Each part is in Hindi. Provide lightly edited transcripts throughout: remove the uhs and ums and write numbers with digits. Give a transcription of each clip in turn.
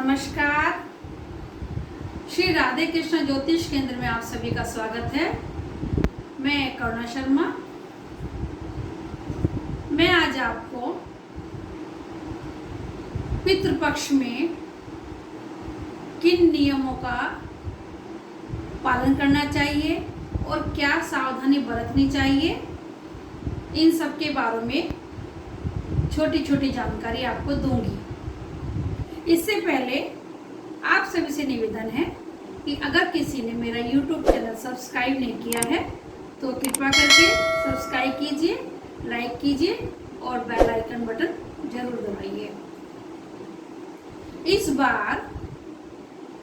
नमस्कार। श्री राधे कृष्ण ज्योतिष केंद्र में आप सभी का स्वागत है। मैं करुणा शर्मा। मैं आज आपको पितृपक्ष में किन नियमों का पालन करना चाहिए और क्या सावधानी बरतनी चाहिए, इन सब के बारे में छोटी छोटी जानकारी आपको दूंगी। इससे पहले आप सभी से निवेदन है कि अगर किसी ने मेरा YouTube चैनल सब्सक्राइब नहीं किया है तो कृपया करके सब्सक्राइब कीजिए, लाइक कीजिए और बेल आइकन बटन जरूर दबाइए। इस बार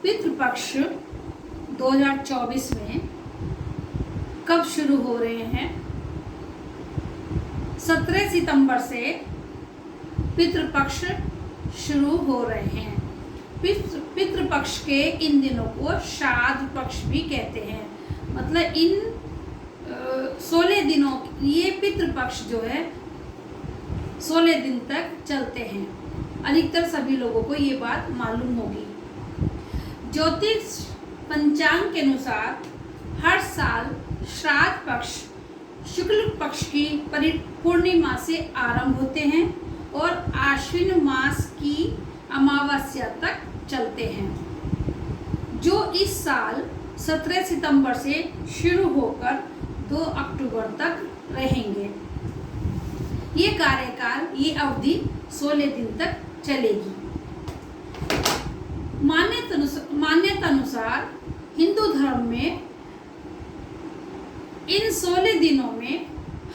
पितृपक्ष 2024 में कब शुरू हो रहे हैं? 17 सितंबर से पितृपक्ष शुरू हो रहे हैं। पितृपक्ष के इन दिनों को श्राद्ध पक्ष भी कहते हैं। मतलब इन 16 दिनों, ये पितृपक्ष जो है 16 दिन तक चलते हैं। अधिकतर सभी लोगों को ये बात मालूम होगी। ज्योतिष पंचांग के अनुसार हर साल श्राद्ध पक्ष शुक्ल पक्ष की पूर्णिमा से आरंभ होते हैं और आश्विन मास की अमावस्या तक चलते हैं, जो इस साल 17 सितंबर से शुरू होकर 2 अक्टूबर तक रहेंगे। ये कार्यकाल, ये अवधि 16 दिन तक चलेगी। मान्यता अनुसार हिंदू धर्म में इन 16 दिनों में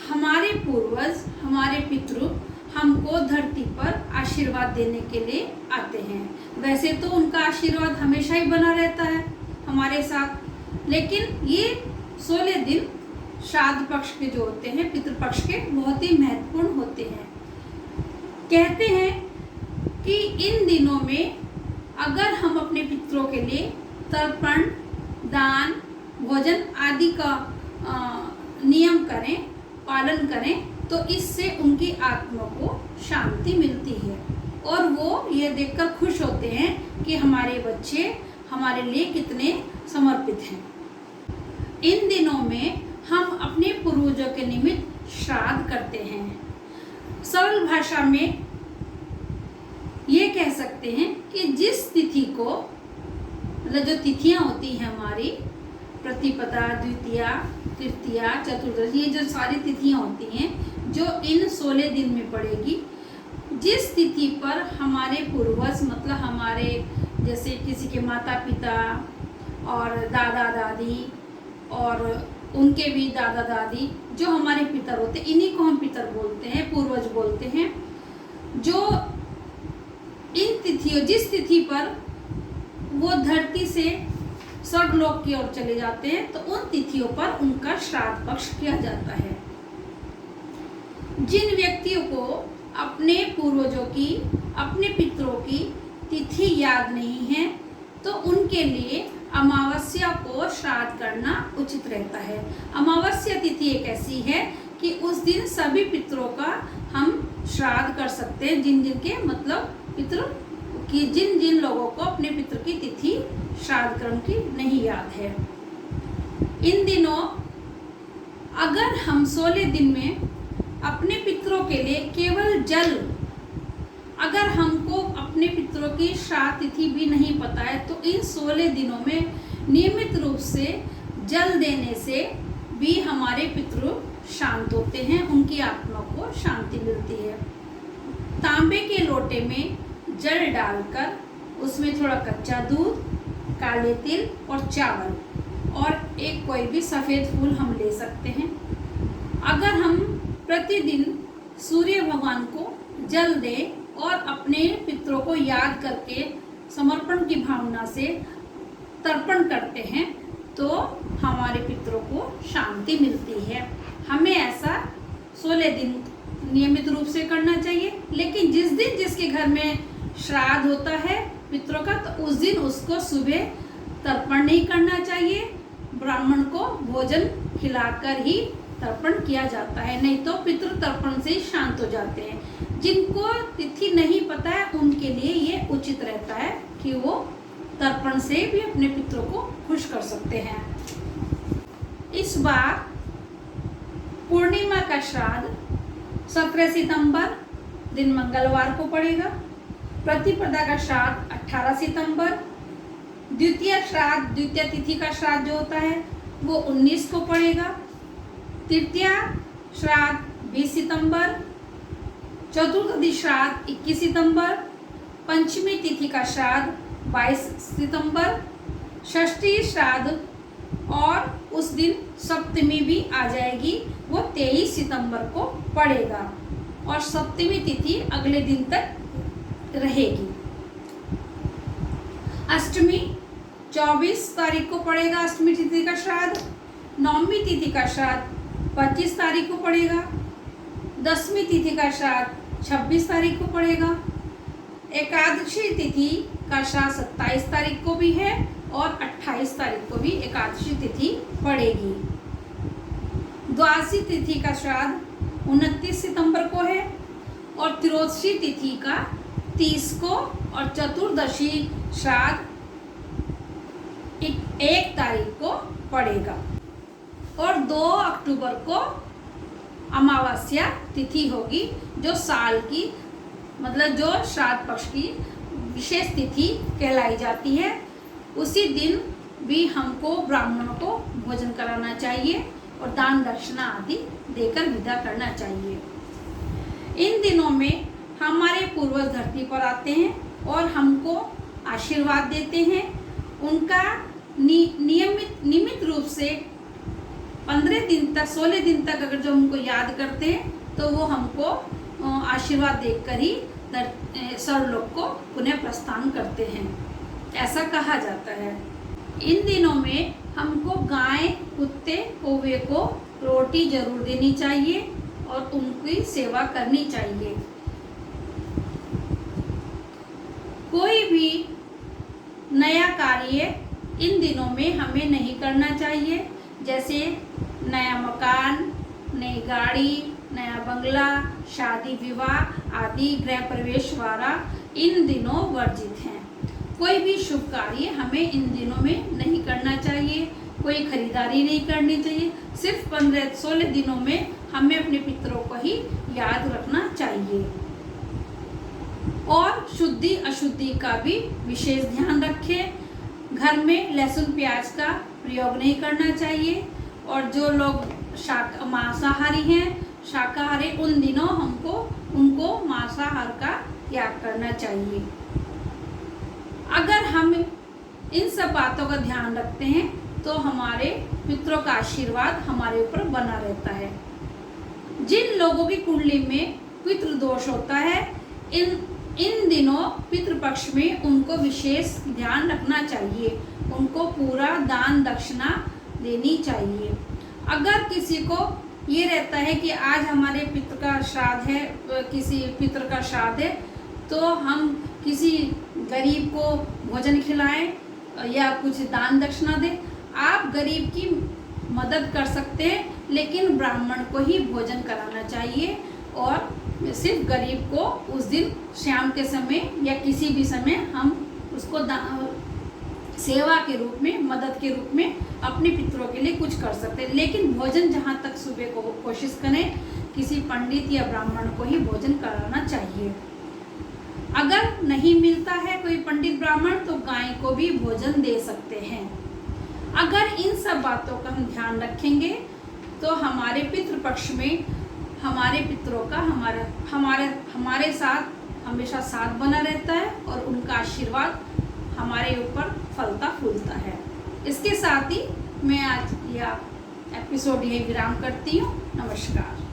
हमारे पूर्वज, हमारे पितृ हमको धरती पर आशीर्वाद देने के लिए आते हैं। वैसे तो उनका आशीर्वाद हमेशा ही बना रहता है हमारे साथ, लेकिन ये 16 दिन श्राद्ध पक्ष के जो होते हैं, पितृपक्ष के, बहुत ही महत्वपूर्ण होते हैं। कहते हैं कि इन दिनों में अगर हम अपने पितरों के लिए तर्पण, दान, भोजन आदि का नियम करें, पालन करें, तो इससे उनकी आत्मा को शांति मिलती है और वो ये देखकर खुश होते हैं कि हमारे बच्चे हमारे लिए कितने समर्पित हैं। इन दिनों में हम अपने पूर्वजों के निमित्त श्राद्ध करते हैं। सरल भाषा में ये कह सकते हैं कि जिस तिथि को, मतलब जो तिथियां होती हैं हमारी, प्रतिपदा, द्वितीया, तृतीया, चतुर्दशी, ये जो सारी तिथियां होती हैं जो इन 16 दिन में पड़ेगी, जिस तिथि पर हमारे पूर्वज, मतलब हमारे जैसे किसी के माता पिता और दादा दादी और उनके भी दादा दादी, जो हमारे पितर होते हैं, इन्हीं को हम पितर बोलते हैं, पूर्वज बोलते हैं। जो इन तिथियों, जिस तिथि पर वो धरती से स्वर्गलोक की ओर चले जाते हैं, तो उन तिथियों पर उनका श्राद्ध पक्ष किया जाता है। जिन व्यक्तियों को अपने पूर्वजों की, अपने पितरों की तिथि याद नहीं है, तो उनके लिए अमावस्या को श्राद्ध करना उचित रहता है। अमावस्या तिथि एक ऐसी है कि उस दिन सभी पितरों का हम श्राद्ध कर सकते हैं, जिन जिन के, मतलब पितरों की, जिन जिन लोगों को अपने पितृ की तिथि श्राद्ध कर्म की नहीं याद है। इन दिनों अगर हम 16 दिन में अपने पितरों के लिए केवल जल, अगर हमको अपने पितरों की श्राद्ध तिथि भी नहीं पता है, तो इन 16 दिनों में नियमित रूप से जल देने से भी हमारे पितृ शांत होते हैं, उनकी आत्मा को शांति मिलती है। तांबे के लोटे में जल डालकर उसमें थोड़ा कच्चा दूध, काले तिल और चावल और एक कोई भी सफ़ेद फूल हम ले सकते हैं। अगर हम प्रतिदिन सूर्य भगवान को जल दें और अपने पितरों को याद करके समर्पण की भावना से तर्पण करते हैं, तो हमारे पितरों को शांति मिलती है। हमें ऐसा 16 दिन नियमित रूप से करना चाहिए। लेकिन जिस दिन जिसके घर में श्राद्ध होता है पितरों का, तो उस दिन उसको सुबह तर्पण नहीं करना चाहिए। ब्राह्मण को भोजन खिलाकर ही तर्पण किया जाता है, नहीं तो पितृ तर्पण से शांत हो जाते हैं। जिनको तिथि नहीं पता है उनके लिए ये उचित रहता है कि वो तर्पण से भी अपने पितरों को खुश कर सकते हैं। इस बार पूर्णिमा का श्राद्ध 17 सितंबर दिन मंगलवार को पड़ेगा। प्रतिपदा का श्राद्ध 18 सितंबर। द्वितीय श्राद्ध, द्वितीय तिथि का श्राद्ध जो होता है वो 19 को पड़ेगा। तृतीय श्राद्ध 20 सितंबर। चतुर्थी श्राद्ध 21 सितंबर। पंचमी तिथि का श्राद्ध 22 सितंबर। षष्ठी श्राद्ध और उस दिन सप्तमी भी आ जाएगी, वो 23 सितंबर को पड़ेगा और सप्तमी तिथि अगले दिन तक रहेगी। अष्टमी 24 तारीख को पड़ेगा अष्टमी तिथि का श्राद्ध। नवमी तिथि का श्राद्ध 25 तारीख को पड़ेगा। दसवीं तिथि का श्राद्ध 26 तारीख को पड़ेगा। एकादशी तिथि का श्राद्ध 27 तारीख को भी है और 28 तारीख को भी एकादशी तिथि पड़ेगी। द्वादशी तिथि का श्राद्ध 29 सितंबर को है और त्रयोदशी तिथि का 30 को और चतुर्दशी श्राद्ध 1 तारीख को पड़ेगा और 2 अक्टूबर को अमावस्या तिथि होगी, जो साल की मतलब जो श्राद्ध पक्ष की विशेष तिथि कहलाई जाती है। उसी दिन भी हमको ब्राह्मणों को भोजन कराना चाहिए और दान दक्षिणा आदि देकर विदा करना चाहिए। इन दिनों में हमारे पूर्वज धरती पर आते हैं और हमको आशीर्वाद देते हैं। उनका नियमित रूप से 15 दिन तक 16 दिन तक अगर जो हमको याद करते हैं तो वो हमको आशीर्वाद देकर ही सर्वलोक को पुनः प्रस्थान करते हैं, ऐसा कहा जाता है। इन दिनों में हमको गाय, कुत्ते, कौवे को रोटी जरूर देनी चाहिए और उनकी सेवा करनी चाहिए। कोई भी नया कार्य इन दिनों में हमें नहीं करना चाहिए, जैसे नया मकान, नई गाड़ी, नया बंगला, शादी विवाह आदि गृह प्रवेश वाला इन दिनों वर्जित हैं। कोई भी शुभ कार्य हमें इन दिनों में नहीं करना चाहिए, कोई खरीदारी नहीं करनी चाहिए। सिर्फ 15-16 दिनों में हमें अपने पितरों को ही याद रखना चाहिए और शुद्धि अशुद्धि का भी विशेष ध्यान रखें। घर में लहसुन प्याज का प्रयोग नहीं करना चाहिए और जो लोग मांसाहारी हैं, शाकाहारी, उन दिनों हमको उनको मांसाहार का त्याग करना चाहिए। अगर हम इन सब बातों का ध्यान रखते हैं तो हमारे पितरों का आशीर्वाद हमारे ऊपर बना रहता है। जिन लोगों की कुंडली में पितृदोष होता है, इन दिनों पितृपक्ष में उनको विशेष ध्यान रखना चाहिए, उनको पूरा दान दक्षिणा देनी चाहिए। अगर किसी को ये रहता है कि आज हमारे पितृ का श्राद्ध है, किसी पितृ का श्राद्ध है, तो हम किसी गरीब को भोजन खिलाएं या कुछ दान दक्षिणा दें। आप गरीब की मदद कर सकते हैं, लेकिन ब्राह्मण को ही भोजन कराना चाहिए और सिर्फ गरीब को उस दिन शाम के समय या किसी भी समय हम उसको सेवा के रूप में, मदद के रूप में अपने पितरों के लिए कुछ कर सकते हैं। लेकिन भोजन जहाँ तक सुबह को कोशिश करें किसी पंडित या ब्राह्मण को ही भोजन कराना चाहिए। अगर नहीं मिलता है कोई पंडित ब्राह्मण तो गाय को भी भोजन दे सकते हैं। अगर इन सब बातों का हम ध्यान रखेंगे तो हमारे पितृपक्ष में हमारे पितरों का हमारे साथ हमेशा साथ बना रहता है और उनका आशीर्वाद हमारे ऊपर फलता फूलता है। इसके साथ ही मैं आज यह एपिसोड यही विराम करती हूँ। नमस्कार।